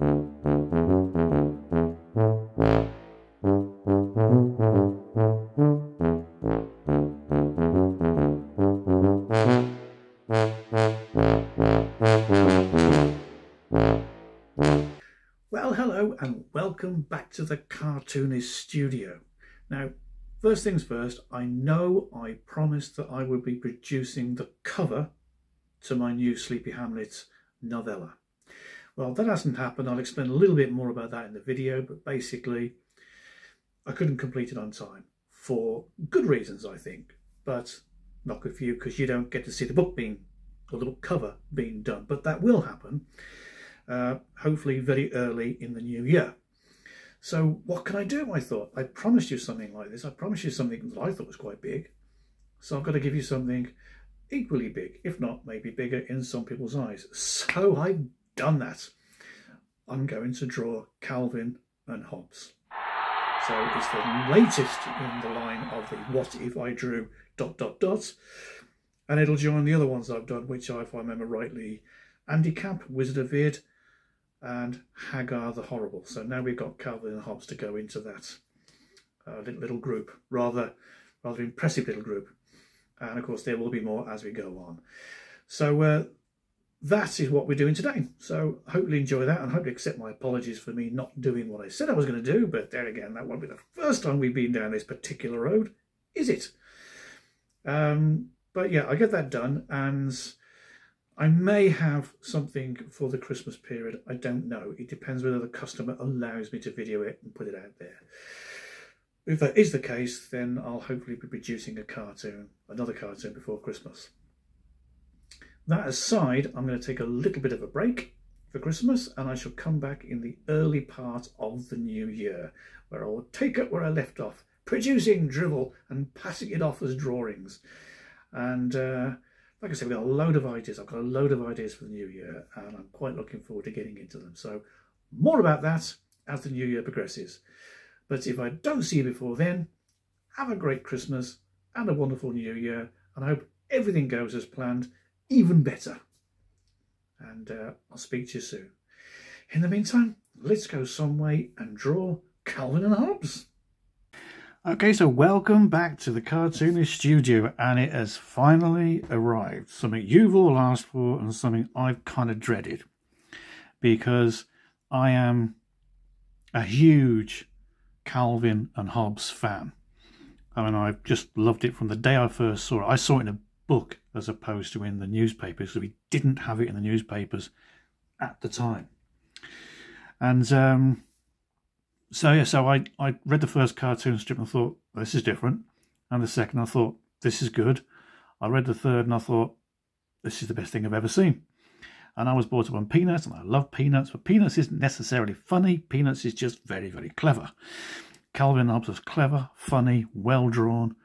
Well, hello and welcome back to the Cartoonist Studio. Now, first things first, I know I promised that I would be producing the cover to my new Sleepy Hamlet novella. Well, that hasn't happened. I'll explain a little bit more about that in the video, but basically I couldn't complete it on time for good reasons, I think, but not good for you because you don't get to see the book or the book cover being done, but that will happen. Hopefully very early in the new year. So what can I do? I thought, I promised you something like this. I promised you something that I thought was quite big. So I've got to give you something equally big, if not maybe bigger in some people's eyes. So I've done that. I'm going to draw Calvin and Hobbes. So it's the latest in the line of the what if I drew ... And it'll join the other ones I've done, which are, if I remember rightly, Andy Camp, Wizard of Vid, and Hagar the Horrible. So now we've got Calvin and Hobbes to go into that little group, rather impressive little group. And of course there will be more as we go on. So that is what we're doing today. So hopefully enjoy that, and hopefully accept my apologies for me not doing what I said I was going to do. But there again, that won't be the first time we've been down this particular road, is it? But yeah, I get that done, and I may have something for the Christmas period. I don't know. It depends whether the customer allows me to video it and put it out there. If that is the case, then I'll hopefully be producing another cartoon before Christmas. That aside, I'm going to take a little bit of a break for Christmas, and I shall come back in the early part of the new year, where I will take up where I left off, producing drivel and passing it off as drawings. And like I said, we've got a load of ideas. I've got a load of ideas for the new year, and I'm quite looking forward to getting into them. So more about that as the new year progresses. But if I don't see you before then, have a great Christmas and a wonderful new year, and I hope everything goes as planned, even better. And I'll speak to you soon. In the meantime, let's go some way and draw Calvin and Hobbes. Okay, so welcome back to the Cartoonist Studio, and it has finally arrived. Something you've all asked for and something I've kind of dreaded, because I am a huge Calvin and Hobbes fan. I mean, I've just loved it from the day I first saw it. I saw it in a book as opposed to in the newspapers, so we didn't have it in the newspapers at the time. And so I read the first cartoon strip and I thought, this is different. And the second I thought, this is good. I read the third and I thought, this is the best thing I've ever seen. And I was brought up on Peanuts, and I love Peanuts, but Peanuts isn't necessarily funny. Peanuts is just very, very clever. Calvin and Hobbes was clever, funny, well drawn,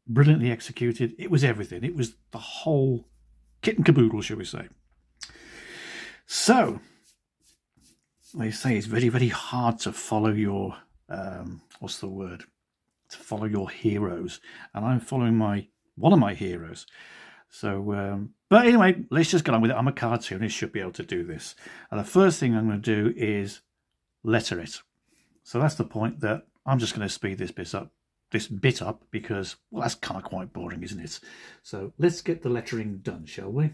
brilliantly executed. It was everything. It was the whole kit and caboodle, shall we say. So they say it's very, very hard to follow your, what's the word? To follow your heroes. And I'm following one of my heroes. So, but anyway, let's just get on with it. I'm a cartoonist, should be able to do this. And the first thing I'm going to do is letter it. So that's the point, that I'm just going to speed this bit up because, well, that's kind of quite boring, isn't it? So let's get the lettering done, shall we?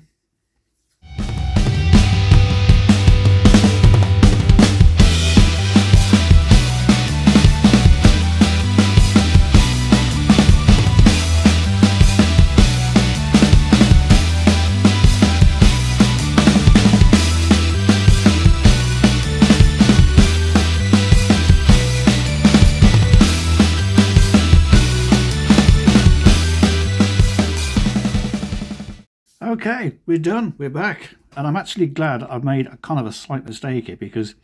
Okay, we're done. We're back. And I'm actually glad I've made a kind of a slight mistake here, because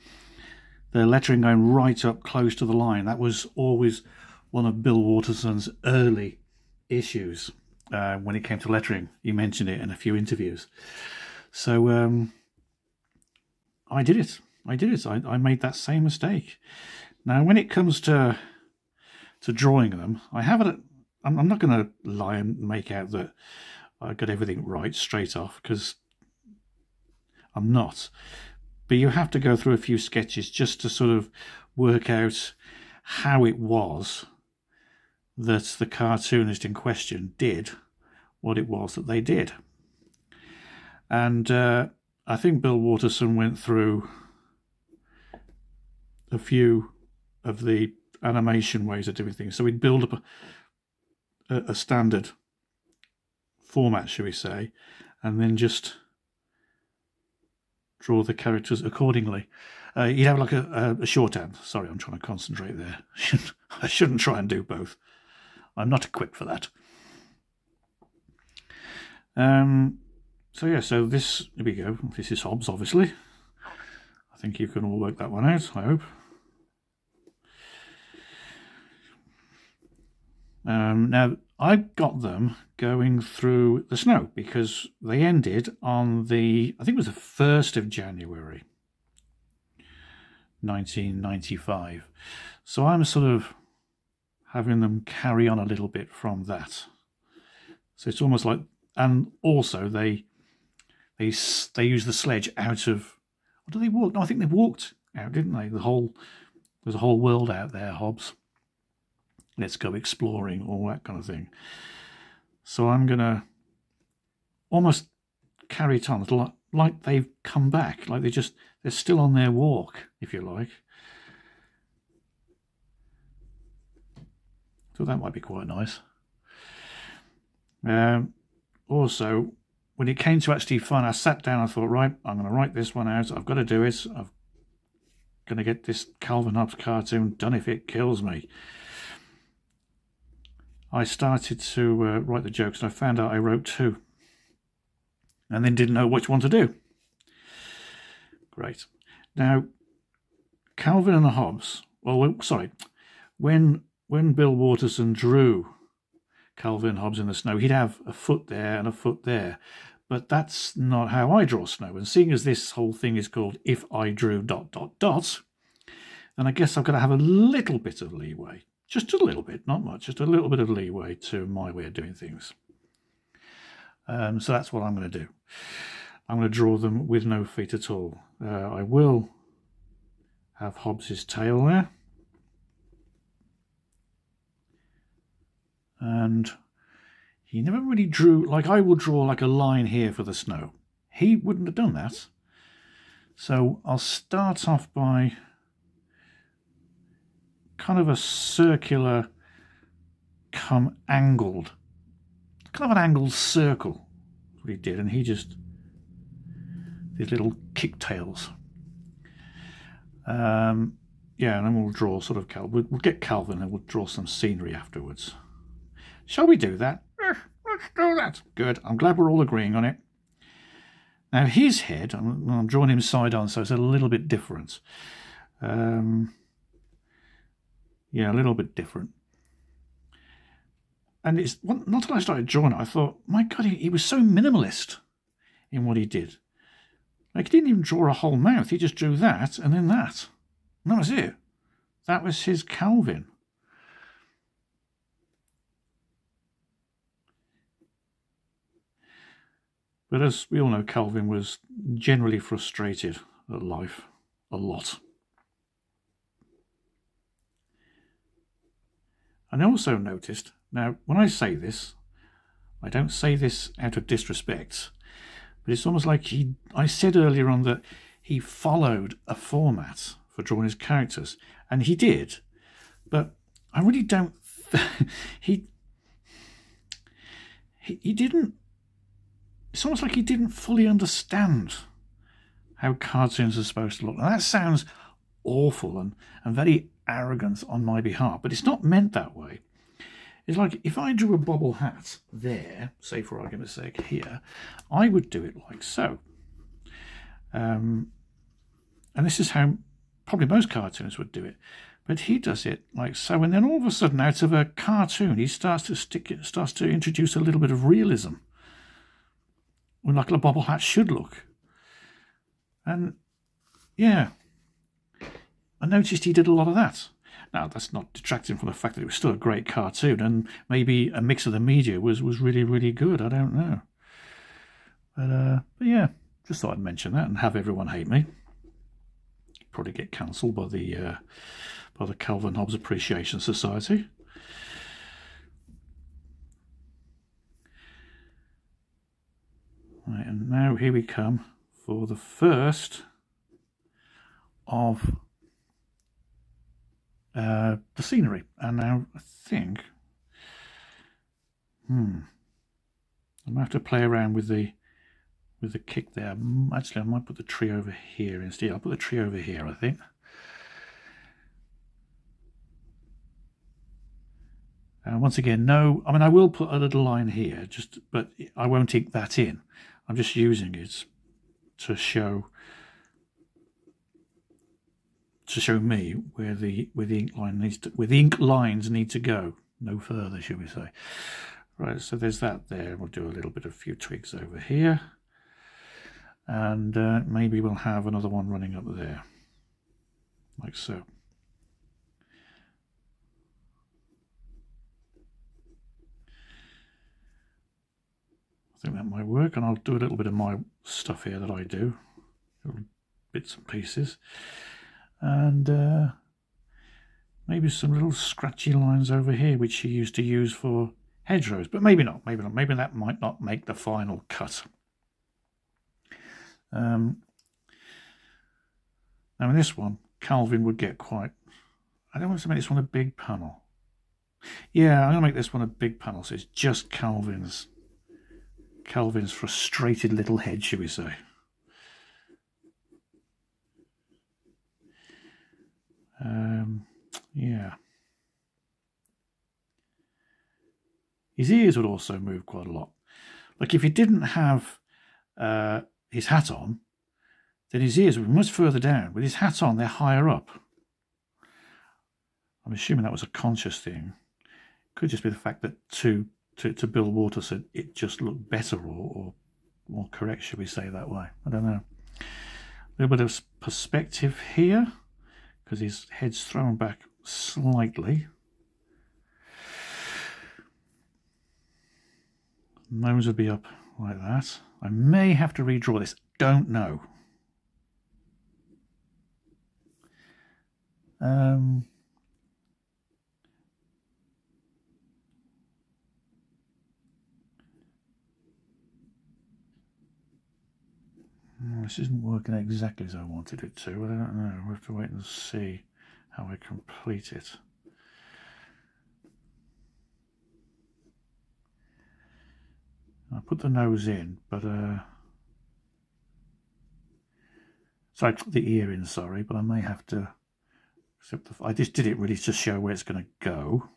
the lettering going right up close to the line, that was always one of Bill Waterson's early issues when it came to lettering. He mentioned it in a few interviews. So I did it. I made that same mistake. Now, when it comes to drawing them, I'm not going to lie and make out that I got everything right straight off, because I'm not. but you have to go through a few sketches just to sort of work out how it was that the cartoonist in question did what it was that they did. And I think Bill Watterson went through a few of the animation ways of doing things. So he'd build up a standard format, shall we say, and then just draw the characters accordingly. You'd have like a shorthand. Sorry, I'm trying to concentrate there. I shouldn't try and do both. I'm not equipped for that. So yeah, so this, here we go. This is Hobbes, obviously. I think you can all work that one out, I hope. Now, I got them going through the snow because they ended on the, I think it was the 1st of January, 1995. So I'm sort of having them carry on a little bit from that. So it's almost like, and also they use the sledge out of, or do they walk? No, I think they walked out, didn't they? There's a whole world out there, Hobbes. Let's go exploring, all that kind of thing. So I'm going to almost carry it on like they've come back, like they're still on their walk, if you like. So that might be quite nice. Also, when it came to actually fun, I sat down, I thought, right, I'm going to write this one out. I've got to do it. I'm going to get this Calvin and Hobbes cartoon done if it kills me. I started to write the jokes, and I found out I wrote 2. And then didn't know which one to do. Great. Now, Calvin and Hobbes, well, sorry, when Bill Watterson drew Calvin and Hobbes in the snow, he'd have a foot there and a foot there. But that's not how I draw snow. And seeing as this whole thing is called If I Drew ... then I guess I've got to have a little bit of leeway. Just a little bit, not much, just a little bit of leeway to my way of doing things. So that's what I'm going to do. I'm going to draw them with no feet at all. I will have Hobbes's tail there. And he never really drew, like I will draw like a line here for the snow. He wouldn't have done that. So I'll start off by kind of a circular come angled, kind of an angled circle. That's what he did, and he just, these little kick tails. Yeah, and then we'll draw sort of, we'll get Calvin and we'll draw some scenery afterwards. Shall we do that? Let's do that. Good, I'm glad we're all agreeing on it. Now his head, I'm drawing him side on, so it's a little bit different. Yeah, a little bit different. And it's not until I started drawing it, I thought, my God, he was so minimalist in what he did. Like, he didn't even draw a whole mouth. He just drew that and then that. And that was it. That was his Calvin. But as we all know, Calvin was generally frustrated at life a lot. And I also noticed, now when I say this, I don't say this out of disrespect, but it's almost like I said earlier on that he followed a format for drawing his characters, and he did, but I really don't, he didn't, it's almost like he didn't fully understand how cartoons are supposed to look. Now that sounds awful and very arrogant on my behalf, but it's not meant that way. It's like if I drew a bobble hat there, say for argument's sake here, I would do it like so. And this is how probably most cartoonists would do it. But he does it like so, and then all of a sudden out of a cartoon he starts to introduce a little bit of realism. Like a bobble hat should look. And yeah, I noticed he did a lot of that. Now, that's not detracting from the fact that it was still a great cartoon, and maybe a mix of the media was really, really good. I don't know. But yeah, just thought I'd mention that and have everyone hate me. probably get cancelled by the Calvin and Hobbes Appreciation Society. Right, and now here we come for the first of the scenery. And now I think I'm gonna have to play around with the kick there. Actually, I might put the tree over here instead. I'll put the tree over here, I think. And once again, no, I mean, I will put a little line here, but I won't ink that in. I'm just using it to show me where the ink lines need to go. No further, shall we say? Right, so there's that there. We'll do a few twigs over here, and maybe we'll have another one running up there, like so. I think that might work, and I'll do a little bit of my stuff here that I do, little bits and pieces, and maybe some little scratchy lines over here which she used to use for hedgerows, but maybe not, maybe that might not make the final cut. Now in this one, Calvin would get quite, I don't want to make this one a big panel. Yeah, I'm going to make this one a big panel, so it's just Calvin's frustrated little head, shall we say. Yeah. His ears would also move quite a lot. Like if he didn't have his hat on, then his ears would be much further down. With his hat on, they're higher up. I'm assuming that was a conscious thing. Could just be the fact that to Bill Water said it just looked better or more correct, should we say that way? I don't know. A little bit of perspective here because his head's thrown back slightly. Nose would be up like that. I may have to redraw this. Don't know. This isn't working exactly as I wanted it to. I don't know. We'll have to wait and see how I complete it. I put the nose in, but so I put the ear in, sorry, but I may have to, I just did it really to show where it's going to go.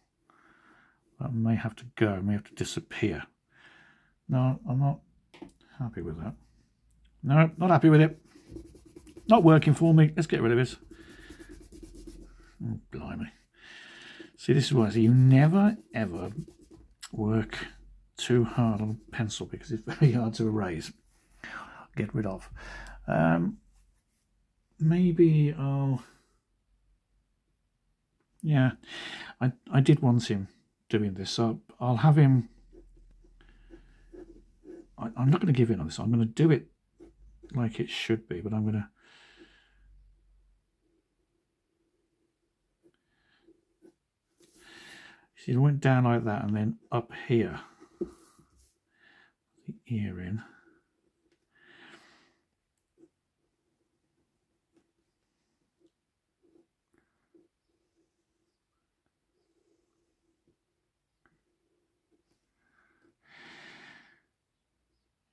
That may have to go, it may have to disappear. No, I'm not happy with that. No, not happy with it. Not working for me. Let's get rid of it. Oh, blimey. See, this is why you never, ever work too hard on a pencil because it's very hard to erase. Get rid of. Maybe I'll... Yeah, I did want him doing this, so I'll have him... I'm not going to give in on this. I'm going to do it like it should be, but I'm going to... See, it went down like that and then up here. The ear in.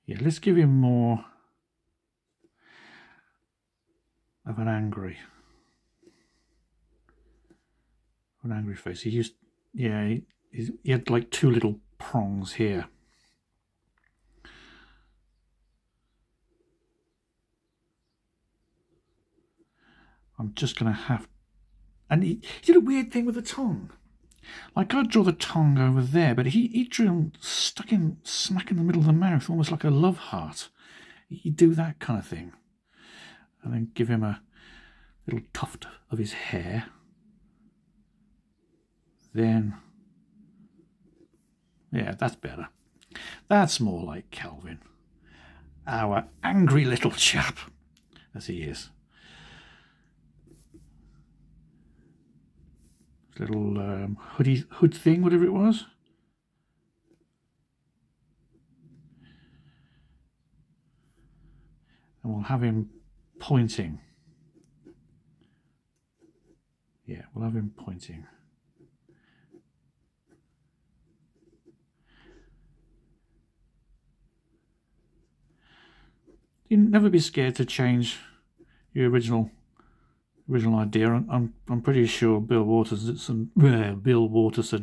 Yeah, let's give him more of an angry face. He used, yeah, he had like two little prongs here. I'm just going to have... And he did a weird thing with the tongue. Like, I'd draw the tongue over there, but he drew him stuck in smack in the middle of the mouth, almost like a love heart. He'd do that kind of thing. And then give him a little tuft of his hair. Then... yeah, that's better. That's more like Calvin. Our angry little chap, as he is. little hood thing, whatever it was. And we'll have him pointing. Yeah, we'll have him pointing. You never be scared to change your original idea. I'm pretty sure Bill Waterson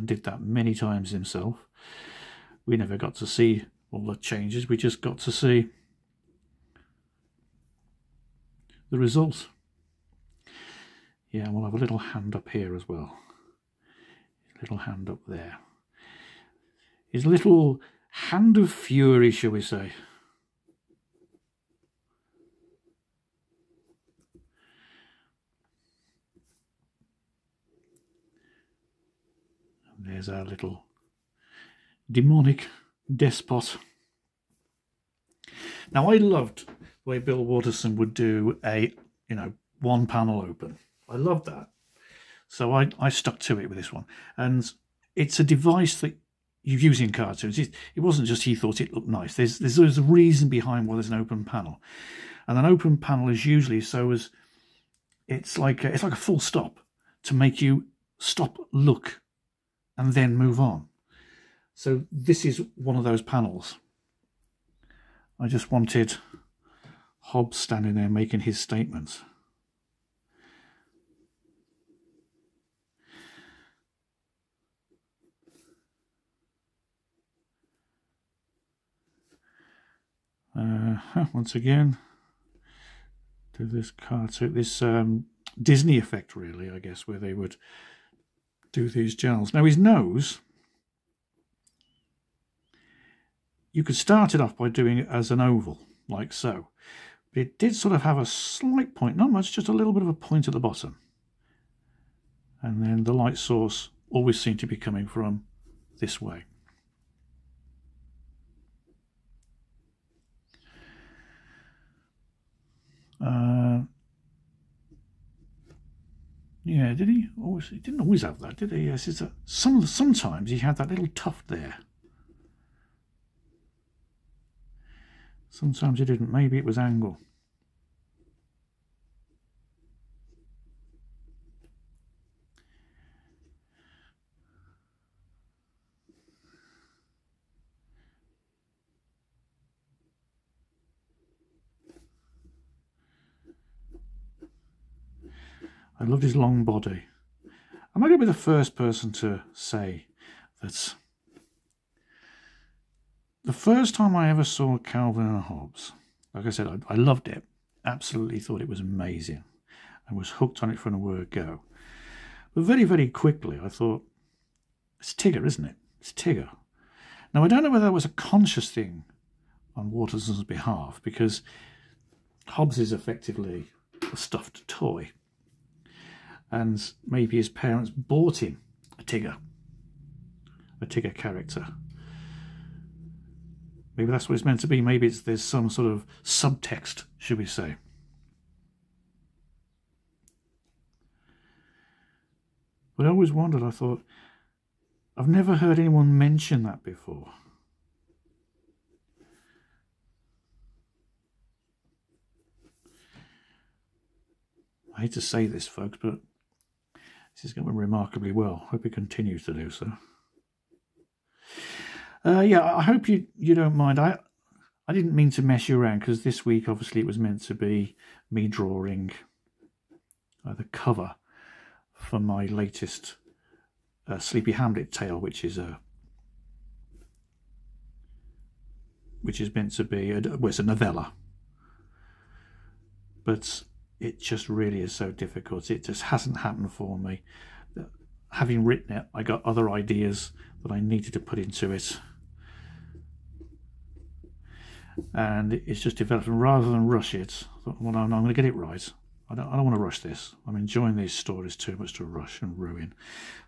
did that many times himself. We never got to see all the changes. We just got to see the result. Yeah, we'll have a little hand up here as well. A little hand up there. His little hand of fury, shall we say. And there's our little demonic despot. Now, I loved the way Bill Waterson would do a, one panel open. I loved that. So I stuck to it with this one. And it's a device that you use in cartoons. It wasn't just he thought it looked nice. There's a reason behind why there's an open panel. And an open panel is usually it's like a full stop to make you stop, look, and then move on. So this is one of those panels. I just wanted Hobbes standing there making his statements. Once again, do this cartoon, this Disney effect, really, I guess, where they would do these journals. Now, his nose, you could start it off by doing it as an oval, like so. But it did sort of have a slight point, not much, just a little bit of a point at the bottom. And then the light source always seemed to be coming from this way. Yeah, did he? Always, he didn't always have that, did he? Yes, sometimes he had that little tuft there. Sometimes he didn't. Maybe it was angle. I loved his long body. Am I going to be the first person to say that the first time I ever saw Calvin and Hobbes, like I said, I loved it. Absolutely thought it was amazing and was hooked on it from the word go. But very, very quickly I thought, it's Tigger, isn't it? It's Tigger. Now, I don't know whether that was a conscious thing on Waterson's behalf, because Hobbes is effectively a stuffed toy. And maybe his parents bought him a Tigger character. Maybe that's what it's meant to be. Maybe there's some sort of subtext, should we say. But I always wondered, I thought, I've never heard anyone mention that before. I hate to say this, folks, but this is going remarkably well. Hope it continues to do so. Yeah, I hope you don't mind. I didn't mean to mess you around, because this week, obviously, it was meant to be me drawing the cover for my latest Sleepy Hamlet tale, which is meant to be well, it's a novella, but it just really is so difficult. It just hasn't happened for me. Having written it, I got other ideas that I needed to put into it, and it's just developed. And rather than rush it, I thought, well, no, I'm going to get it right. I don't want to rush this. I'm enjoying these stories too much to rush and ruin.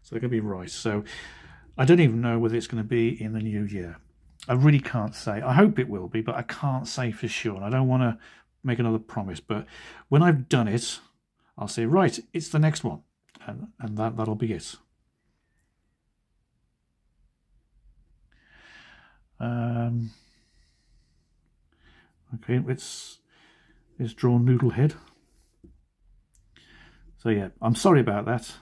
So they're going to be right. So I don't even know whether it's going to be in the new year. I really can't say. I hope it will be, but I can't say for sure. And I don't want to make another promise. But when I've done it, I'll say, right, it's the next one. And that'll be it. Okay, let's draw noodle head. So yeah, I'm sorry about that.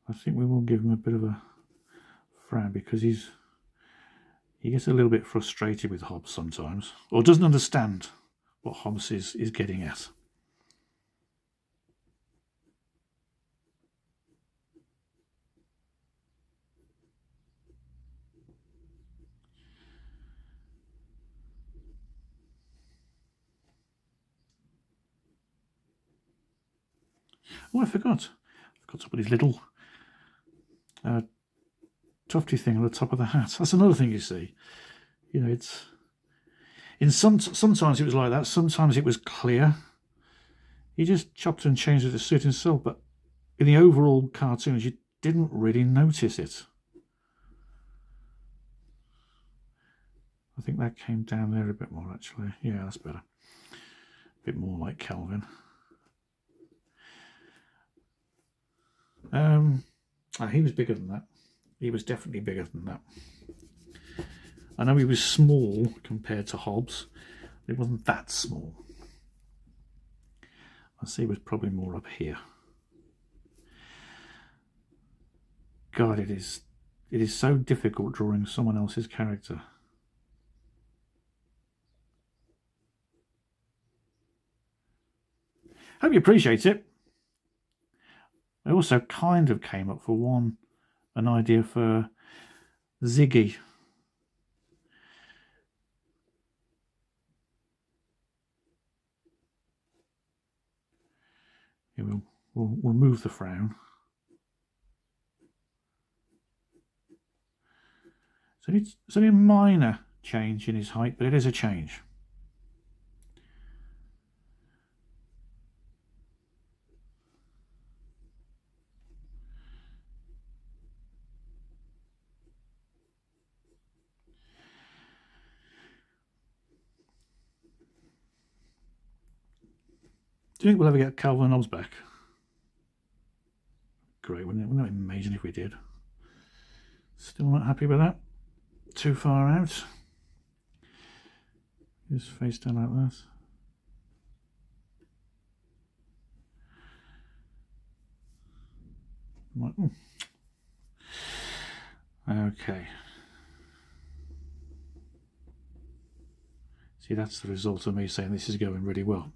I think we will give him a bit of a frown because he gets a little bit frustrated with Hobbes sometimes, or doesn't understand what Hobbes is getting at. Oh, I forgot to put his little tufty thing on the top of the hat. That's another thing, you see. You know, it's sometimes it was like that. Sometimes it was clear. He just chopped and changed it to suit himself. But in the overall cartoons, you didn't really notice it. I think that came down there a bit more, actually. Yeah, that's better. A bit more like Calvin. He was bigger than that. He was definitely bigger than that. I know he was small compared to Hobbes. It wasn't that small. I see he was probably more up here. God, it is so difficult drawing someone else's character. Hope you appreciate it. I also kind of came up for an idea for Ziggy. Yeah, we'll remove the frown. So it's only a minor change in his height, but it is a change. Do you think we'll ever get Calvin and Hobbes back? Great, wouldn't it? Wouldn't that be amazing if we did? Still not happy with that. Too far out. His face down like that. Okay. See, that's the result of me saying this is going really well.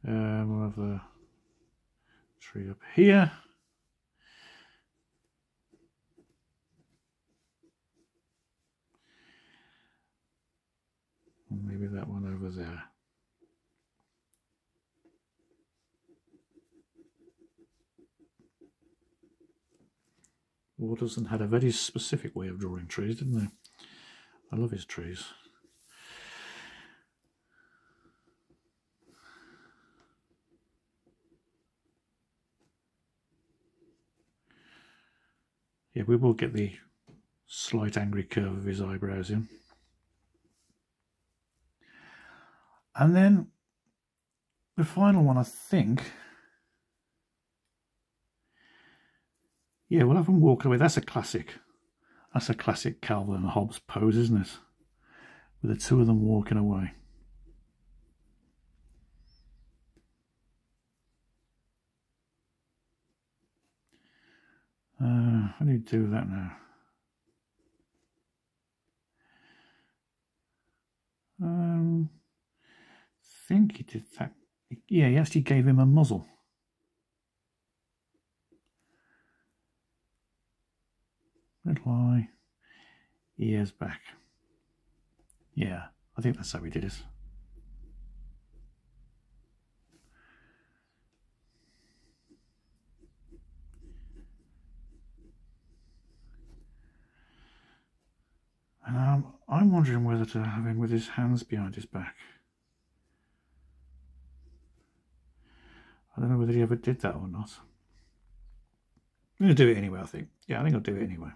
We'll have a tree up here. And maybe that one over there. Watterson had a very specific way of drawing trees, didn't they? I love his trees. Yeah, we will get the slight angry curve of his eyebrows in. And then the final one, I think. Yeah, we'll have him walking away. That's a classic. That's a classic Calvin and Hobbes pose, isn't it? With the two of them walking away. How do you do that now? I think he did that. Yeah, he actually gave him a muzzle. Little eye, ears back. Yeah, I think that's how we did it. And I'm wondering whether to have him with his hands behind his back. I don't know whether he ever did that or not. I'm going to do it anyway, I think. Yeah, I think I'll do it anyway.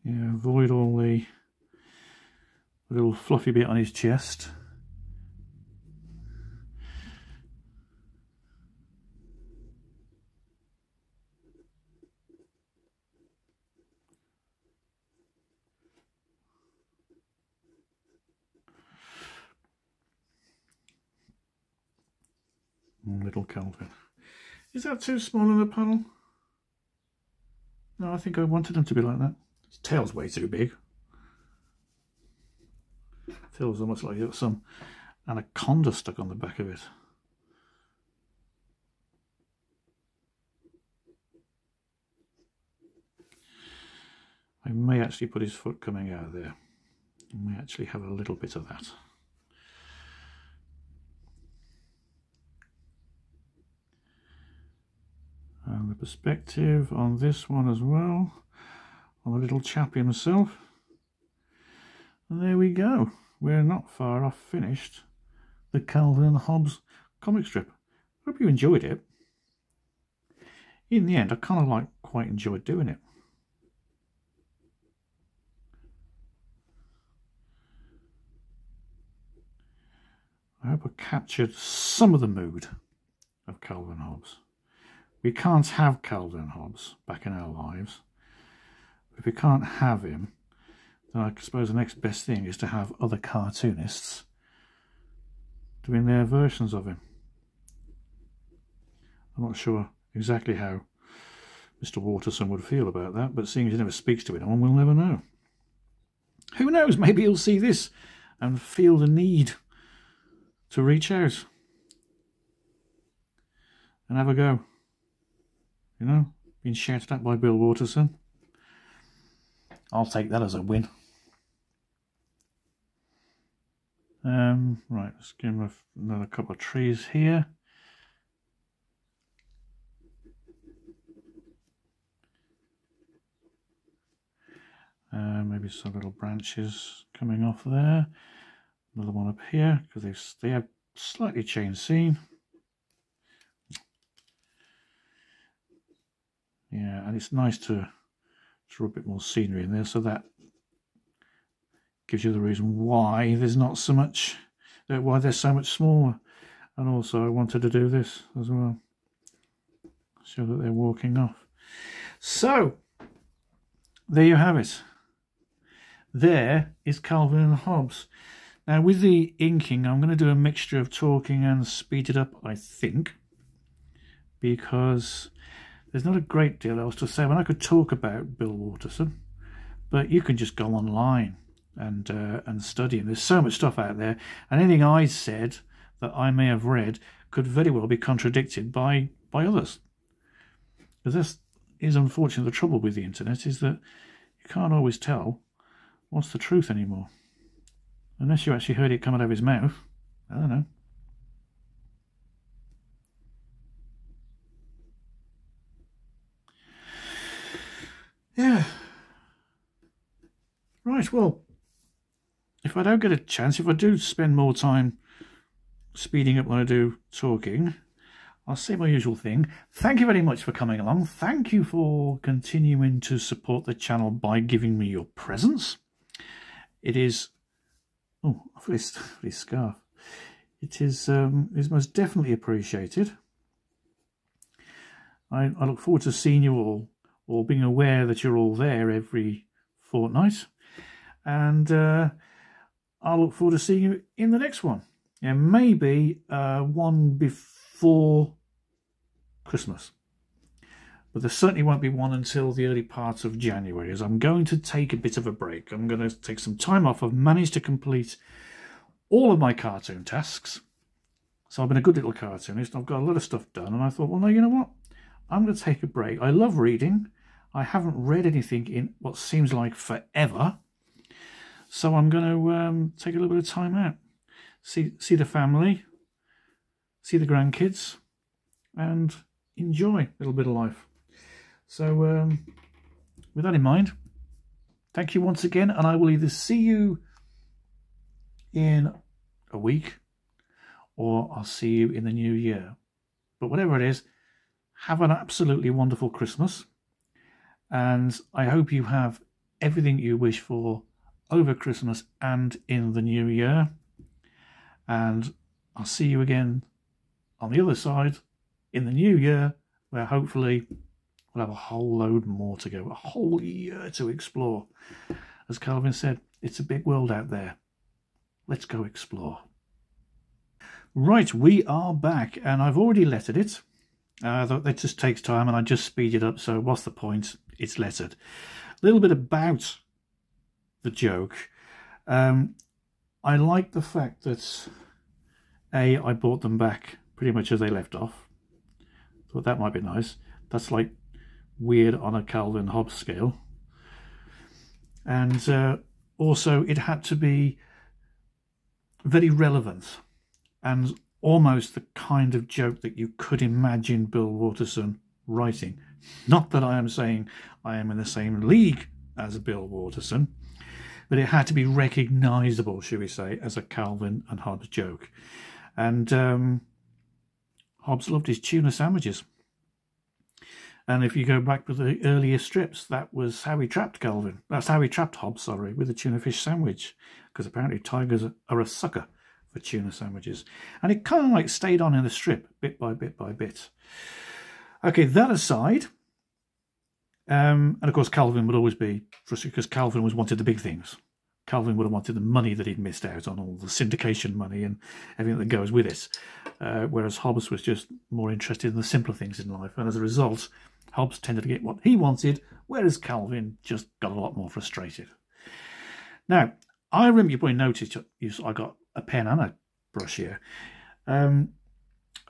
Yeah, avoid all the little fluffy bit on his chest. Little Calvin. Is that too small on the panel? No, I think I wanted him to be like that. His tail's way too big. Feels almost like it's some anaconda stuck on the back of it. I may actually put his foot coming out there. I may actually have a little bit of that. And the perspective on this one as well, on the little chap himself. And there we go. We're not far off finished the Calvin and Hobbes comic strip. Hope you enjoyed it. In the end, I kind of quite enjoyed doing it. I hope I captured some of the mood of Calvin and Hobbes. We can't have Calvin and Hobbes back in our lives. If we can't have him, then I suppose the next best thing is to have other cartoonists doing their versions of him. I'm not sure exactly how Mr. Waterson would feel about that, but seeing as he never speaks to anyone, we'll never know. Who knows, maybe he'll see this and feel the need to reach out and have a go. You know, being shouted at by Bill Waterson. I'll take that as a win. Right, let's give him another couple of trees here. Maybe some little branches coming off there. Another one up here, because they have slightly changed scene. Yeah, and it's nice to throw a bit more scenery in there, so that gives you the reason why there's not so much, why they're so much smaller. And also I wanted to do this as well, show that they're walking off. So there you have it. There is Calvin and Hobbes. Now with the inking, I'm going to do a mixture of talking and speed it up, I think, because there's not a great deal else to say. I mean, I could talk about Bill Waterson, but you can just go online and study him. There's so much stuff out there, and anything I said that I may have read could very well be contradicted by others. Because this is unfortunately the trouble with the internet, is that you can't always tell what's the truth anymore. Unless you actually heard it come out of his mouth. I don't know. Yeah. Right, well, if I don't get a chance, if I do spend more time speeding up when I do talking, I'll say my usual thing. Thank you very much for coming along. Thank you for continuing to support the channel by giving me your presence. It is... Oh, for this scarf. It is most definitely appreciated. I look forward to seeing you all, or being aware that you're all there every fortnight. And I'll look forward to seeing you in the next one. Yeah, maybe one before Christmas. But there certainly won't be one until the early part of January, as I'm going to take a bit of a break. I'm going to take some time off. I've managed to complete all of my cartoon tasks. So I've been a good little cartoonist. I've got a lot of stuff done. And I thought, well, no, you know what? I'm going to take a break. I love reading. I haven't read anything in what seems like forever. So I'm going to take a little bit of time out. See the family. see the grandkids, and enjoy a little bit of life. So with that in mind, thank you once again, and I will either see you in a week or I'll see you in the new year. But whatever it is, have an absolutely wonderful Christmas, and I hope you have everything you wish for over Christmas and in the new year. And I'll see you again on the other side in the new year, where hopefully we'll have a whole load more to go, a whole year to explore. As Calvin said, it's a big world out there. Let's go explore. Right, we are back, and I've already lettered it. That just takes time, and I just speed it up, so what's the point? It's lettered. A little bit about the joke. I like the fact that I bought them back pretty much as they left off. Thought that might be nice. That's like weird on a Calvin and Hobbes scale. And also it had to be very relevant and almost the kind of joke that you could imagine Bill Waterson writing. Not that I am saying I am in the same league as Bill Waterson, but it had to be recognisable, shall we say, as a Calvin and Hobbes joke. And Hobbes loved his tuna sandwiches. And if you go back to the earlier strips, that was how he trapped Calvin. That's how he trapped Hobbes, sorry, with a tuna fish sandwich. Because apparently tigers are a sucker for tuna sandwiches. And it kind of like stayed on in the strip, bit by bit by bit. Okay, that aside, and of course Calvin would always be frustrated because Calvin always wanted the big things. Calvin would have wanted the money that he'd missed out on, all the syndication money and everything that goes with it. Whereas Hobbes was just more interested in the simpler things in life. And as a result, Hobbes tended to get what he wanted, whereas Calvin just got a lot more frustrated. Now, I remember you probably noticed I got a pen and a brush here.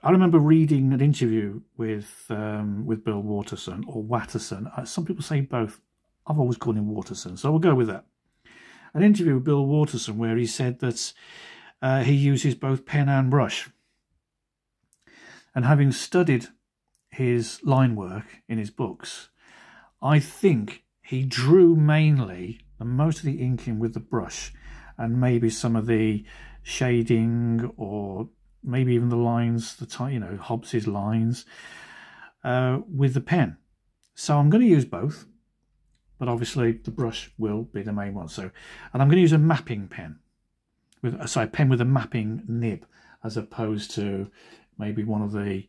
I remember reading an interview with Bill Waterson, or Watterson. Some people say both. I've always called him Waterson, so we'll go with that. An interview with Bill Waterson where he said that he uses both pen and brush. And having studied his line work in his books, I think he drew mainly most of the inking with the brush, and maybe some of the shading, or maybe even the lines, Hobbes's lines, with the pen. So I'm going to use both, but obviously the brush will be the main one. And I'm going to use a mapping pen, a pen with a mapping nib, as opposed to maybe one of the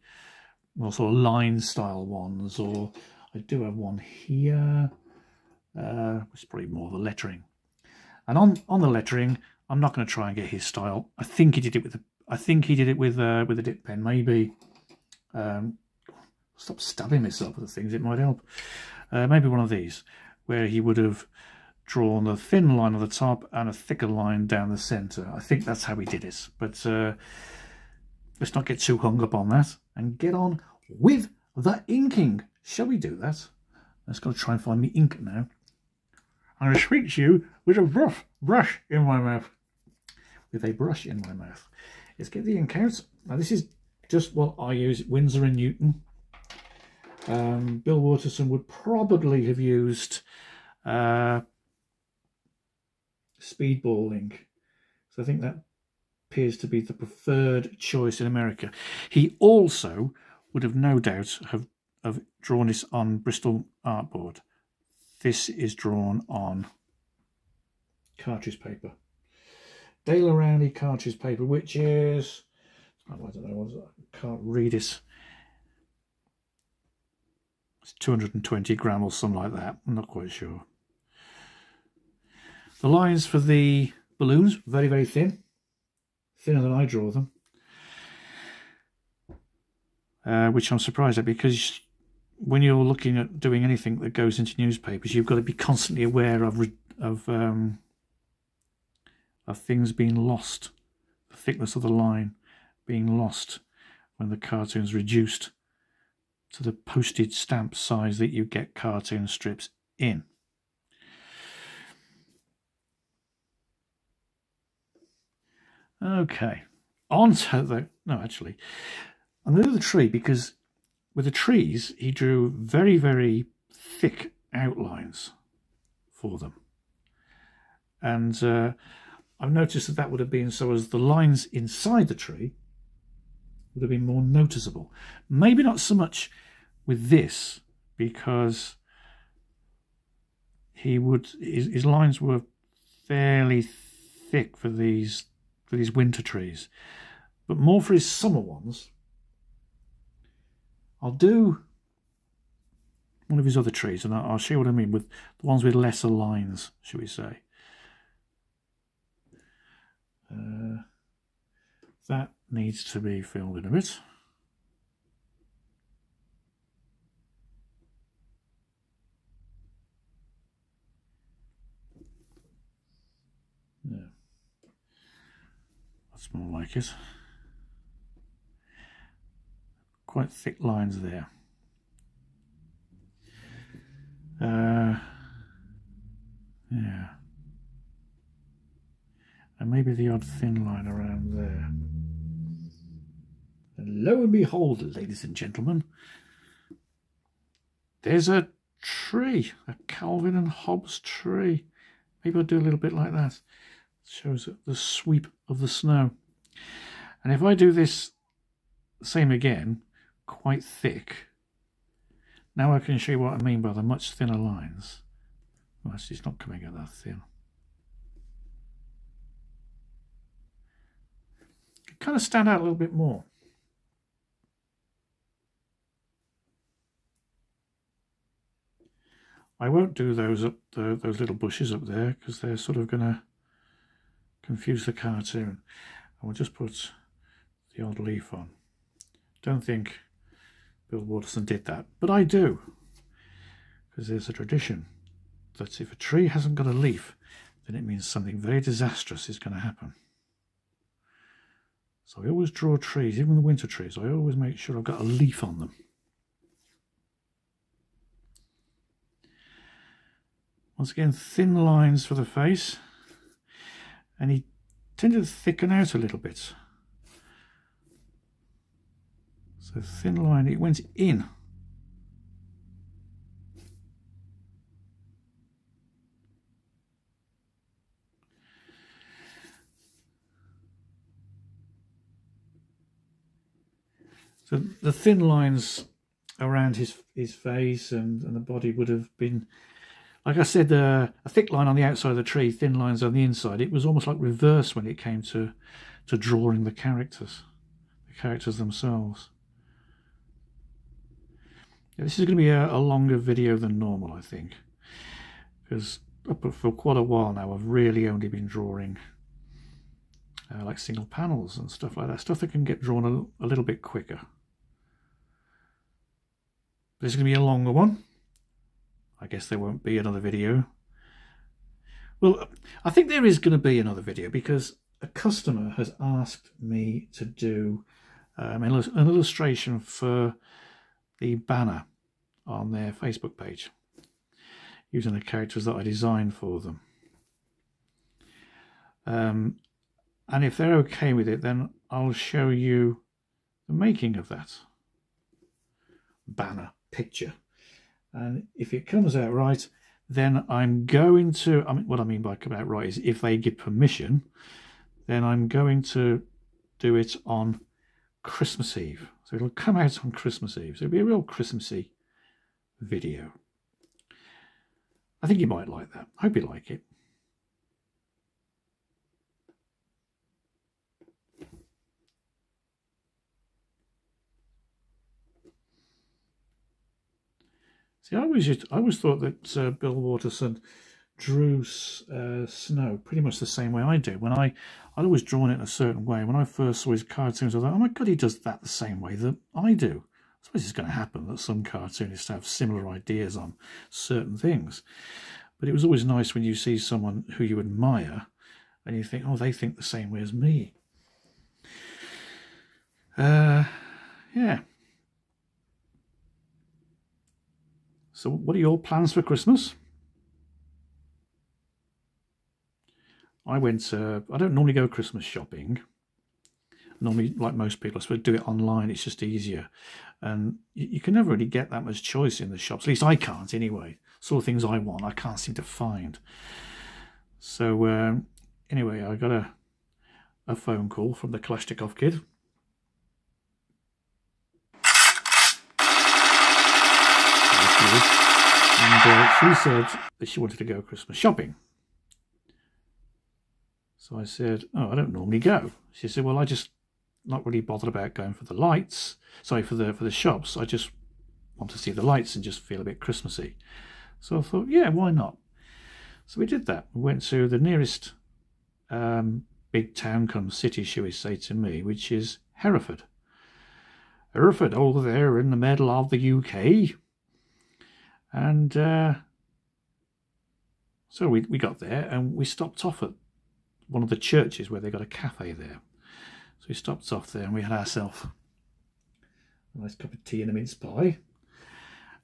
sort of line style ones, or I do have one here. It's probably more the lettering. And on the lettering, I'm not going to try and get his style. I think he did it with a dip pen. Maybe stop stabbing myself with the things. It might help. Maybe one of these, where he would have drawn a thin line on the top and a thicker line down the centre. I think that's how he did it. But let's not get too hung up on that and get on with the inking. Shall we do that? Let's go try and find me ink now. I'm going to speak to you with a brush in my mouth. With a brush in my mouth. Let's get the ink out. Now this is just what I use, Winsor & Newton. Bill Waterson would probably have used Speedball ink. So I think that appears to be the preferred choice in America. He also would have no doubt have drawn this on Bristol artboard. This is drawn on cartridge paper. Dale Rowney cartridge paper, which is, I don't know, I can't read it. It's 220 grams or something like that. I'm not quite sure. The lines for the balloons, very, very thin. Thinner than I draw them. Which I'm surprised at, because when you're looking at doing anything that goes into newspapers, you've got to be constantly aware of things being lost, the thickness of the line being lost when the cartoon's reduced to the postage stamp size that you get cartoon strips in. Okay, onto the... No, actually, I'm going to do the tree because with the trees, he drew very, very thick outlines for them. And I've noticed that that would have been so as the lines inside the tree would have been more noticeable. Maybe not so much with this, because his lines were fairly thick for these winter trees, but more for his summer ones. I'll do one of his other trees, and I'll show you what I mean with the ones with lesser lines, shall we say. That needs to be filled in a bit. Yeah, that's more like it. Quite thick lines there. Yeah. And maybe the odd thin line around there. And lo and behold, ladies and gentlemen, there's a tree, a Calvin and Hobbes tree. Maybe I'll do a little bit like that. It shows the sweep of the snow. And if I do this same again, quite thick, now I can show you what I mean by the much thinner lines. Well, actually, it's not coming out that thin. It kind of stand out a little bit more. I won't do those up those little bushes up there because they're sort of going to confuse the cartoon. I will just put the odd leaf on. Don't think Bill Waterson did that, but I do, because there's a tradition that if a tree hasn't got a leaf, then it means something very disastrous is going to happen. So I always draw trees, even the winter trees, I always make sure I've got a leaf on them. Once again, thin lines for the face, and he tended to thicken out a little bit. So thin line, it went in. So the thin lines around his face and the body would have been, like I said, a thick line on the outside of the tree, thin lines on the inside. It was almost like reverse when it came to drawing the characters themselves. Yeah, this is going to be a longer video than normal, I think, because for quite a while now I've really only been drawing like single panels and stuff like that, stuff that can get drawn a little bit quicker. This is going to be a longer one. I guess there won't be another video. Well, I think there is going to be another video because a customer has asked me to do an illustration for the banner on their Facebook page using the characters that I designed for them. And if they're okay with it, then I'll show you the making of that banner picture. And if it comes out right, then I'm going to, what I mean by come out right is if they give permission, then I'm going to do it on Christmas Eve. So it'll come out on Christmas Eve. So it'll be a real Christmassy video. I think you might like that. I hope you like it. See, I always thought that Bill Waterson drew snow pretty much the same way I do. I'd always drawn it in a certain way. When I first saw his cartoons, I thought, oh my God, he does that the same way that I do. I suppose it's going to happen that some cartoonists have similar ideas on certain things. But it was always nice when you see someone who you admire and you think, oh, they think the same way as me. Yeah. So what are your plans for Christmas? I don't normally go Christmas shopping. normally, like most people, I suppose, do it online. It's just easier. And you can never really get that much choice in the shops. At least I can't anyway. Sort of things I want, I can't seem to find. So anyway, I got a phone call from the Kalashnikov kid. And she said that she wanted to go Christmas shopping. So I said, oh, I don't normally go. She said, well, I just not really bothered about going for the lights. Sorry, for the shops. I just want to see the lights and just feel a bit Christmassy. So I thought, yeah, why not? So we did that. We went to the nearest big town come city, shall we say, to me, which is Hereford. Hereford, over there in the middle of the UK. And so we got there and we stopped off at one of the churches where they got a cafe there. So we stopped off there and we had ourselves a nice cup of tea and a mince pie.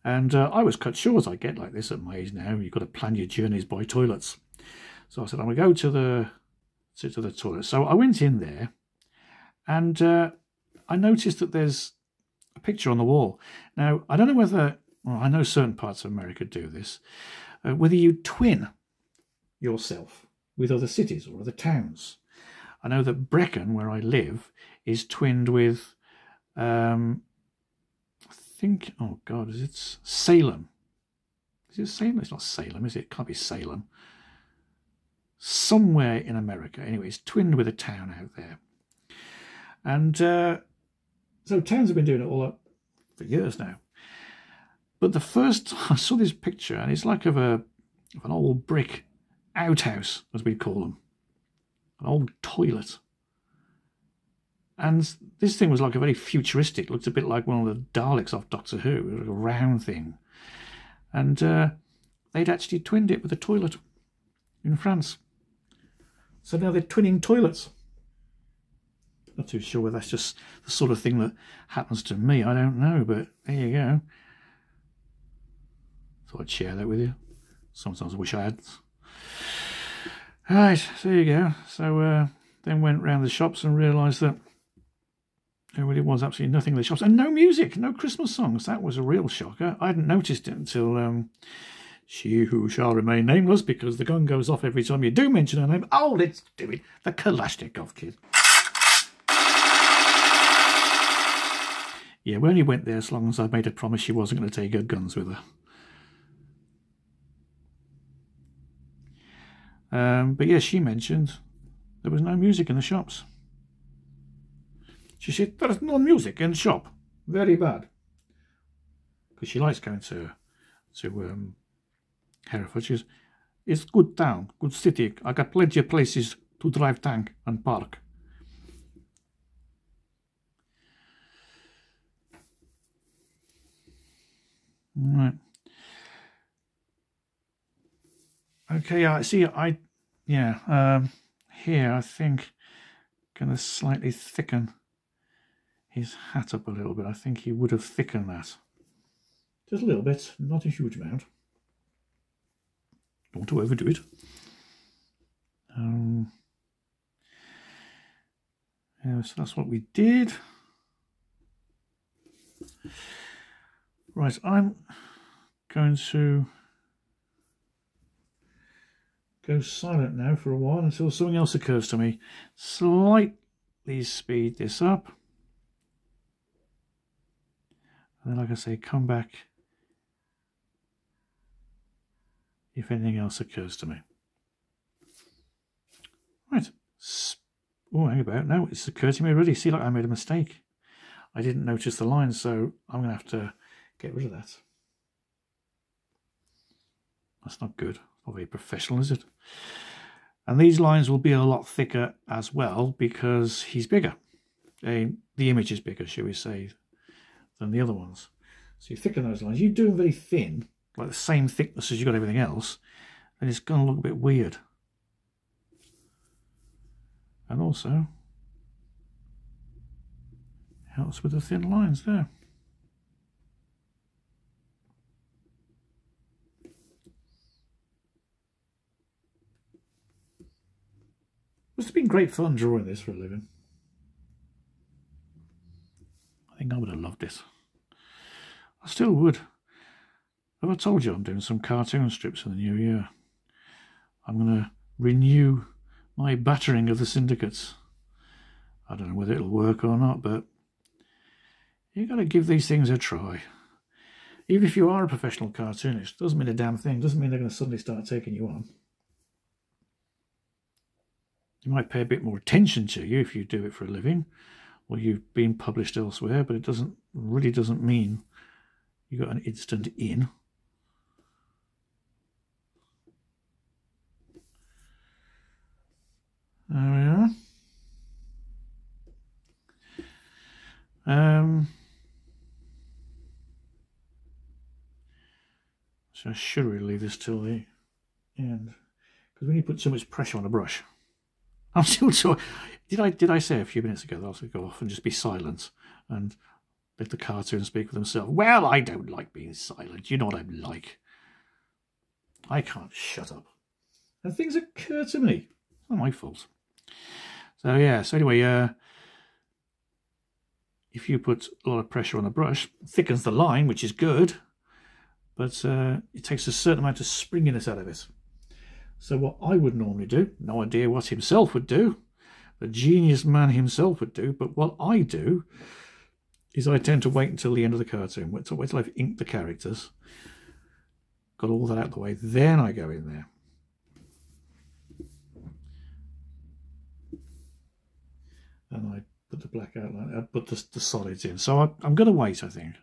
And I was cut short, as I get like this at my age now. You've got to plan your journeys by toilets. So I said, I'm going to go to the toilet. So I went in there and I noticed that there's a picture on the wall. Now, I don't know whether, well, I know certain parts of America do this, whether you twin yourself with other cities or other towns. I know that Brecon, where I live, is twinned with, I think, oh God, is it Salem? Is it Salem? It's not Salem, is it? It can't be Salem. Somewhere in America. Anyway, it's twinned with a town out there. And so towns have been doing it all up for years now. But the first I saw this picture, and it's like of an old brick outhouse, as we call them. An old toilet. And this thing was like a very futuristic, looked a bit like one of the Daleks off Doctor Who. It was like a round thing. And they'd actually twinned it with a toilet in France. So now they're twinning toilets. Not too sure whether that's just the sort of thing that happens to me. I don't know, but there you go. Thought I'd share that with you. Sometimes I wish I had. Right, so there you go. So then went round the shops and realised that there really was absolutely nothing in the shops. And no music, no Christmas songs. That was a real shocker. I hadn't noticed it until she who shall remain nameless, because the gun goes off every time you do mention her name. Oh, let's do it. The Kalashnikov kid. Yeah, we only went there as long as I made a promise she wasn't going to take her guns with her. But yeah, she mentioned there was no music in the shops. She said, there's no music in the shop. Very bad. Because she likes going to Hereford. She says, it's a good town, good city. I got plenty of places to drive tank and park. Right. Okay, I see. Here I think going to slightly thicken his hat up a little bit. I think he would have thickened that. Just a little bit, not a huge amount. Don't want to overdo it. Yeah, so that's what we did. Right, I'm going to go silent now for a while until something else occurs to me. Slightly speed this up. And then, like I say, come back if anything else occurs to me. Right. Oh, hang about. No, it's occurred to me already. See, like I made a mistake. I didn't notice the line, so I'm going to have to get rid of that. That's not good. Not very professional, is it? And these lines will be a lot thicker as well because he's bigger. The image is bigger, shall we say, than the other ones. So you thicken those lines. You do them very thin, like the same thickness as you've got everything else, and it's going to look a bit weird. And also helps with the thin lines there. Must have been great fun drawing this for a living. I still would. Have I told you I'm doing some cartoon strips in the new year? I'm going to renew my battering of the syndicates. I don't know whether it'll work or not, but you've got to give these things a try. Even if you are a professional cartoonist, doesn't mean a damn thing. Doesn't mean they're going to suddenly start taking you on. You might pay a bit more attention to you if you do it for a living, or you've been published elsewhere, but it really doesn't mean you got an instant in. There we are. So I should really leave this till the end, because when you put so much pressure on a brush, I'm still talking. Did I say a few minutes ago that I was going to go off and just be silent and let the cartoon speak for themselves? Well, I don't like being silent. You know what I'm like. I can't shut up. And things occur to me. It's not my fault. So yeah, so anyway, if you put a lot of pressure on a brush, it thickens the line, which is good, but it takes a certain amount of springiness out of it. So what I would normally do, no idea what himself would do, the genius man himself would do, but what I do is I tend to wait until the end of the cartoon, wait till I've inked the characters, got all that out of the way, then I go in there. And I put the black outline, I put the solids in. So I'm going to wait, I think.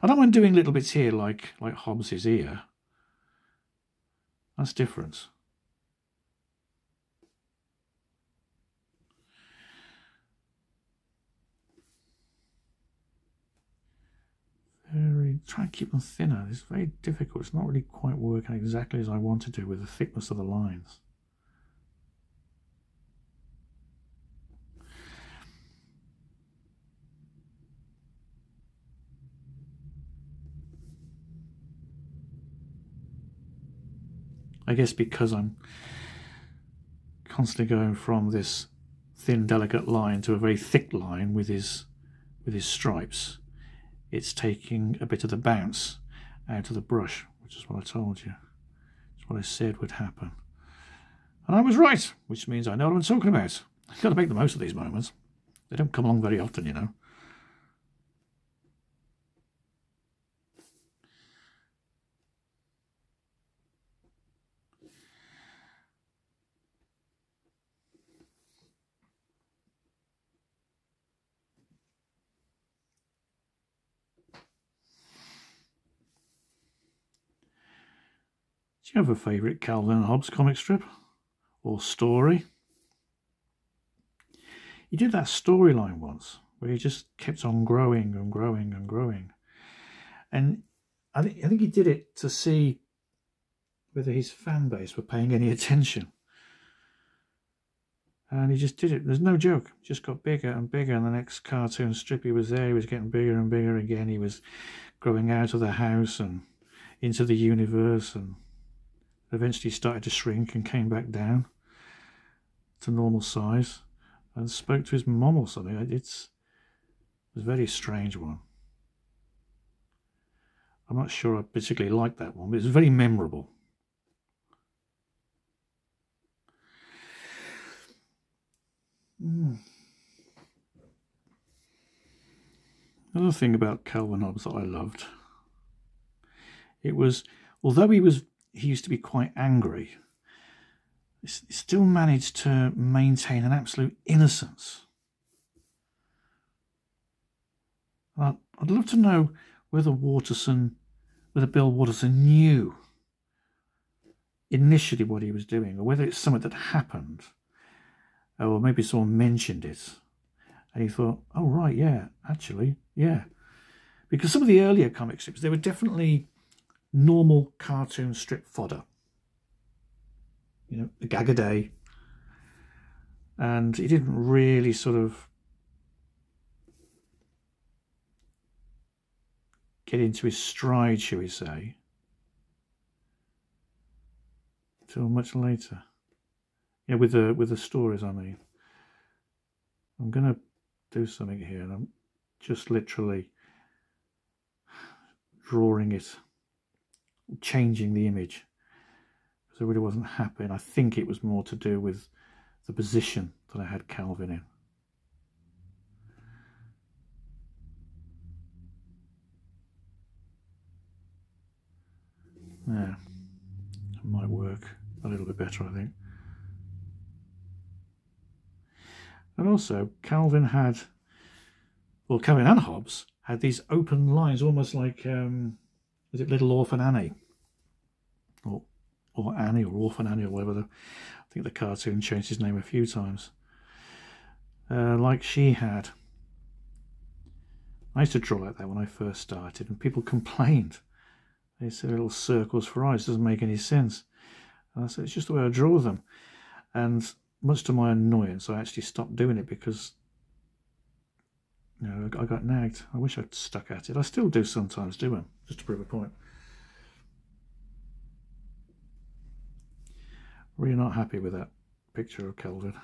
I don't mind doing little bits here like Hobbes's ear. That's different. Try and keep them thinner. It's very difficult. It's not really quite working exactly as I want to do with the thickness of the lines. I guess because I'm constantly going from this thin, delicate line to a very thick line with his stripes, it's taking a bit of the bounce out of the brush, which is what I told you. It's what I said would happen. And I was right, which means I know what I'm talking about. I've got to make the most of these moments. They don't come along very often, you know. Do you have a favourite Calvin and Hobbes comic strip or story? He did that storyline once where he just kept on growing and growing and growing, and I think he did it to see whether his fan base were paying any attention, and he just did it. There's no joke. It just got bigger and bigger, and the next cartoon strip he was there, he was getting bigger and bigger again. He was growing out of the house and into the universe, and eventually started to shrink and came back down to normal size and spoke to his mom or something. It was a very strange one. I'm not sure I particularly liked that one, but it was very memorable. Another thing about Calvin Hobbes that I loved, it was, although he used to be quite angry, he still managed to maintain an absolute innocence. I'd love to know whether Bill Watterson knew initially what he was doing, or whether it's something that happened, or maybe someone mentioned it, and he thought, oh right, yeah, actually, yeah. Because some of the earlier comic strips, they were definitely normal cartoon strip fodder. You know, a gag a day. And he didn't really sort of get into his stride, shall we say, until much later. Yeah, with the stories, I mean. I'm going to do something here, and I'm just literally drawing it, changing the image, because I really wasn't happy, and I think it was more to do with the position that I had Calvin in. Yeah, it might work a little bit better, I think. And also, Calvin and Hobbes had these open lines, almost like, is it Little Orphan Annie? Or Annie, or Orphan Annie, or whatever. I think the cartoon changed his name a few times. Like she had. I used to draw like that when I first started, and people complained. They said little circles for eyes, doesn't make any sense. And I said, it's just the way I draw them. And much to my annoyance, I actually stopped doing it because, you know, I got nagged. I wish I'd stuck at it. I still do sometimes, do I? Just to prove a point. Really not happy with that picture of Calvin.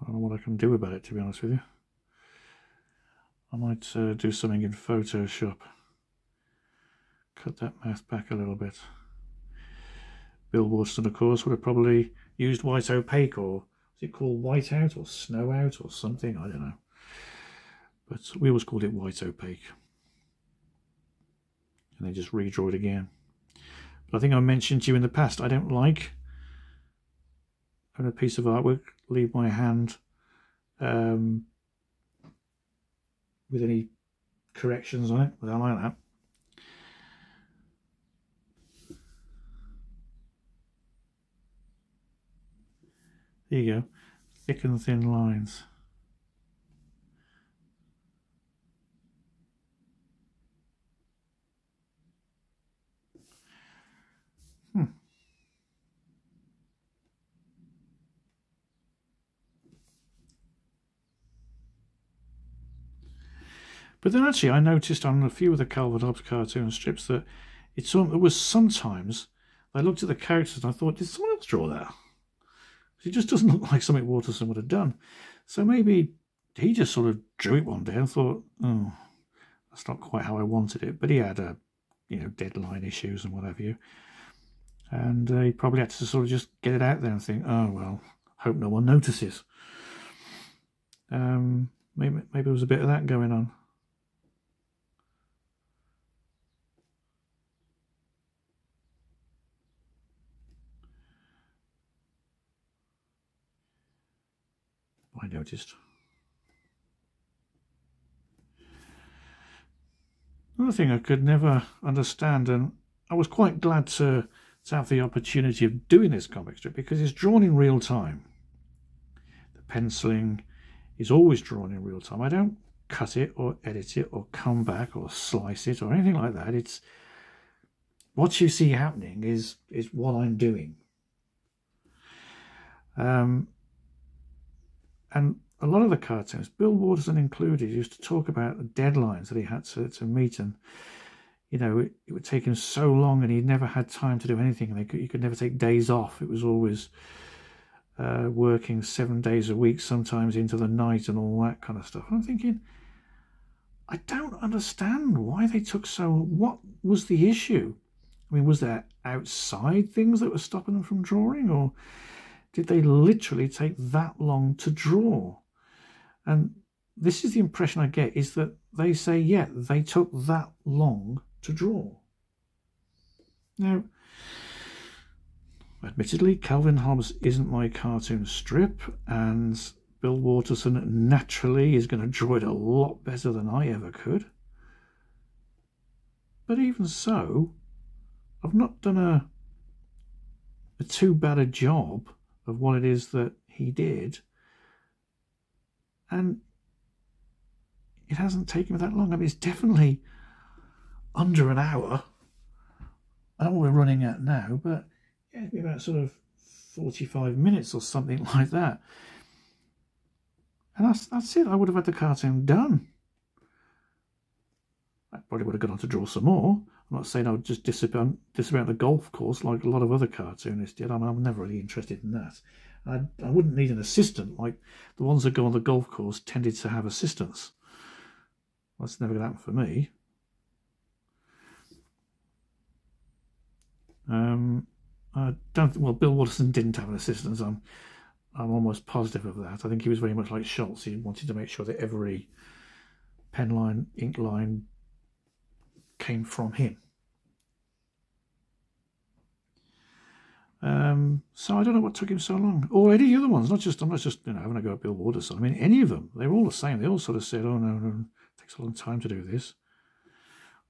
I don't know what I can do about it, to be honest with you. I might do something in Photoshop. Cut that mouth back a little bit. Bill Waterston, of course, would have probably used white opaque, or is it called white out or snow out or something? I don't know. But we always called it white opaque. And then just redraw it again. But I think I mentioned to you in the past, I don't like having a piece of artwork leave my hand with any corrections on it. I don't like that. There you go. Thick and thin lines. But then actually I noticed on a few of the Calvin and Hobbes cartoon strips that it was sometimes I looked at the characters and I thought, did someone else draw that? It just doesn't look like something Waterston would have done. So maybe he just sort of drew it one day and thought, oh, that's not quite how I wanted it. But he had deadline issues and what have you. And he probably had to sort of just get it out there and think, oh, well, hope no one notices. Maybe there was a bit of that going on. I noticed. Another thing I could never understand, and I was quite glad to have the opportunity of doing this comic strip because it's drawn in real time. The penciling is always drawn in real time. I don't cut it or edit it or come back or slice it or anything like that. It's what you see happening is what I'm doing. And a lot of the cartoons, Bill Waterston included, used to talk about the deadlines that he had to meet, and you know it would take him so long, and he never had time to do anything, and he could never take days off. It was always working 7 days a week, sometimes into the night, and all that kind of stuff. And I'm thinking, I don't understand why they took so. What was the issue? I mean, was there outside things that were stopping them from drawing, or did they literally take that long to draw? And this is the impression I get, is that they say, yeah, they took that long to draw. Now, admittedly, Calvin Hobbes isn't my cartoon strip, and Bill Waterston naturally is going to draw it a lot better than I ever could. But even so, I've not done a too bad a job of what it is that he did, and it hasn't taken me that long. I mean, it's definitely under an hour. I don't know what we're running at now, but yeah, it'd be about sort of 45 minutes or something like that. And that's it. I would have had the cartoon done. I probably would have gone on to draw some more. I'm not saying I would just disappear on the golf course like a lot of other cartoonists did. I'm never really interested in that. I wouldn't need an assistant, like the ones that go on the golf course tended to have assistants. That's never going to happen for me. I don't. Well, Bill Watterson didn't have an assistant. I'm almost positive of that. I think he was very much like Schultz. He wanted to make sure that every pen line, ink line came from him. So I don't know what took him so long, or any of the other ones. I'm not just having a go at Bill Watterson. I mean, any of them. They were all the same. They all sort of said, "Oh no, it takes a long time to do this."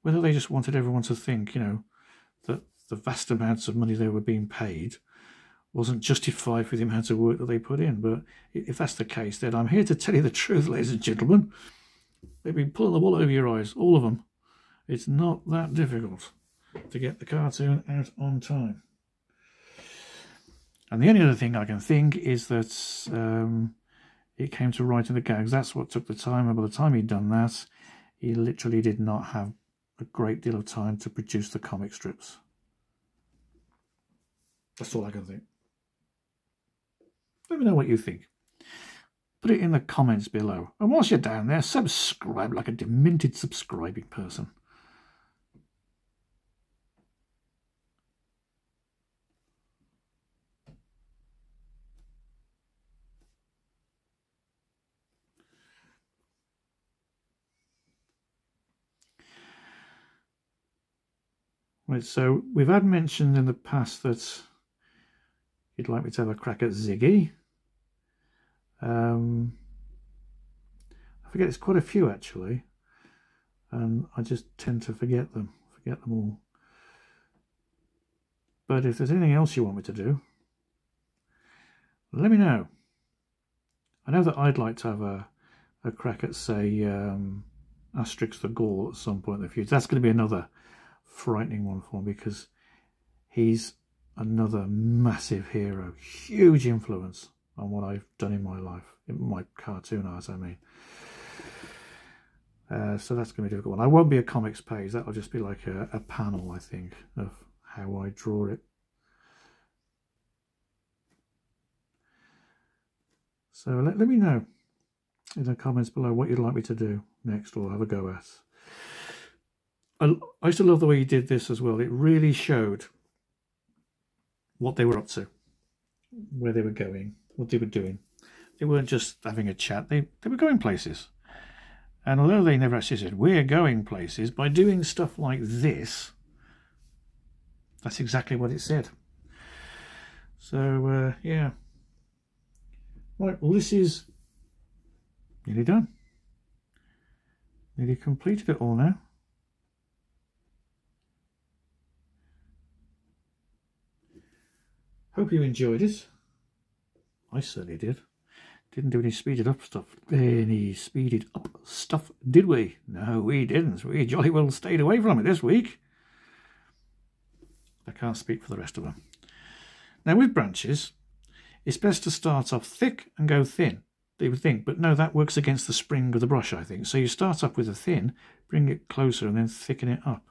Whether they just wanted everyone to think, that the vast amounts of money they were being paid wasn't justified for the amount of work that they put in. But if that's the case, then I'm here to tell you the truth, ladies and gentlemen. They've been pulling the wool over your eyes, all of them. It's not that difficult to get the cartoon out on time. And the only other thing I can think is that it came to writing the gags. That's what took the time. And by the time he'd done that, he literally did not have a great deal of time to produce the comic strips. That's all I can think. Let me know what you think. Put it in the comments below. And whilst you're down there, subscribe like a demented subscribing person. Right, so we've had mentioned in the past that you'd like me to have a crack at Ziggy. I forget, it's quite a few actually, and I just tend to forget them all. But if there's anything else you want me to do, let me know. I know that I'd like to have a crack at, say, Asterix the Gaul at some point in the future. That's going to be another frightening one for me, because he's another massive hero, huge influence on what I've done in my life, in my cartoon art, I mean. So that's going to be a difficult one. I won't be a comics page, that'll just be like a panel, I think, of how I draw it. So let me know in the comments below what you'd like me to do next or have a go at. I used to love the way you did this as well. It really showed what they were up to, where they were going, what they were doing. They weren't just having a chat, they were going places. And although they never actually said, we're going places, by doing stuff like this, that's exactly what it said. So, yeah. Right, well, this is nearly done. Nearly completed it all now. Hope you enjoyed it. I certainly did. Didn't do any speeded up stuff. Did we? No, we didn't. We jolly well stayed away from it this week. I can't speak for the rest of them. Now, with branches, it's best to start off thick and go thin. They would think, but no, that works against the spring of the brush, I think. So you start up with a thin, bring it closer, and then thicken it up.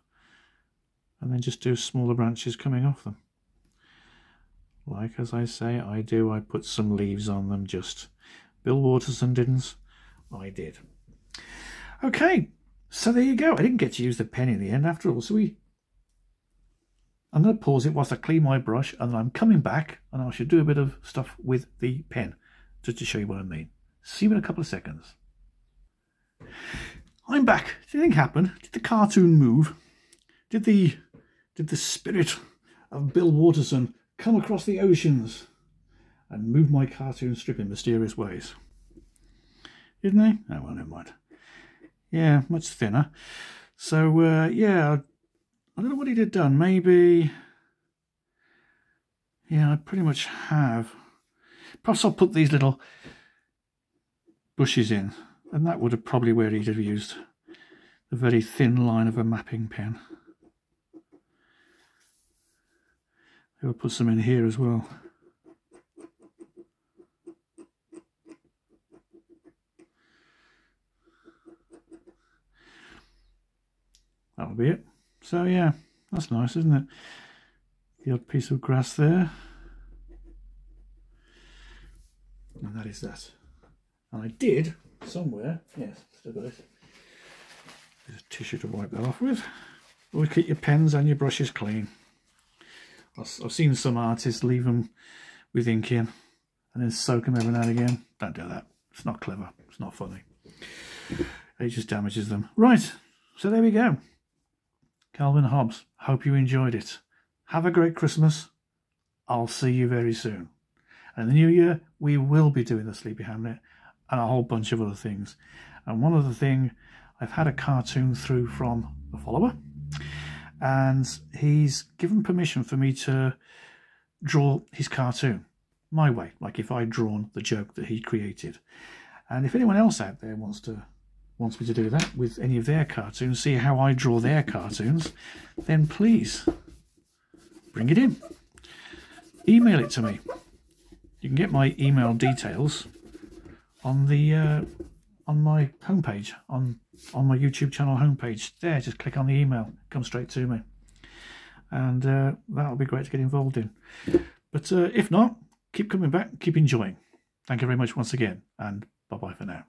And then just do smaller branches coming off them. Like, as I say, I do. I put some leaves on them, just. Bill Watterson didn't. I did. Okay, so there you go. I didn't get to use the pen in the end after all. So I'm going to pause it whilst I clean my brush, and then I'm coming back, and I should do a bit of stuff with the pen, just to show you what I mean. See you in a couple of seconds. I'm back. Did anything happen? Did the cartoon move? Did the spirit of Bill Watterson come across the oceans and move my cartoon strip in mysterious ways? Didn't they? Oh, well, never mind. Yeah, much thinner. So, yeah, I don't know what he'd have done. Maybe, yeah, I pretty much have. Perhaps I'll put these little bushes in, and that would have probably where he'd have used the very thin line of a mapping pen. I'll put some in here as well. That'll be it. So yeah, that's nice, isn't it? The odd piece of grass there. And that is that. And I did somewhere, yes, still got it. There's a tissue to wipe that off with. Always keep your pens and your brushes clean. I've seen some artists leave them with ink in and then soak them every now and again. Don't do that. It's not clever. It's not funny. It just damages them. Right, so there we go. Calvin and Hobbes. Hope you enjoyed it. Have a great Christmas. I'll see you very soon. And in the new year, we will be doing the Sleepy Hamlet and a whole bunch of other things. And one other thing, I've had a cartoon through from a follower, and he's given permission for me to draw his cartoon my way, like if I'd drawn the joke that he created. And if anyone else out there wants me to do that with any of their cartoons, see how I draw their cartoons, then please bring it in. Email it to me. You can get my email details on the on my homepage, on my YouTube channel homepage. There, just click on the email, come straight to me, and that'll be great to get involved in. But if not, keep coming back, keep enjoying. Thank you very much once again, and bye bye for now.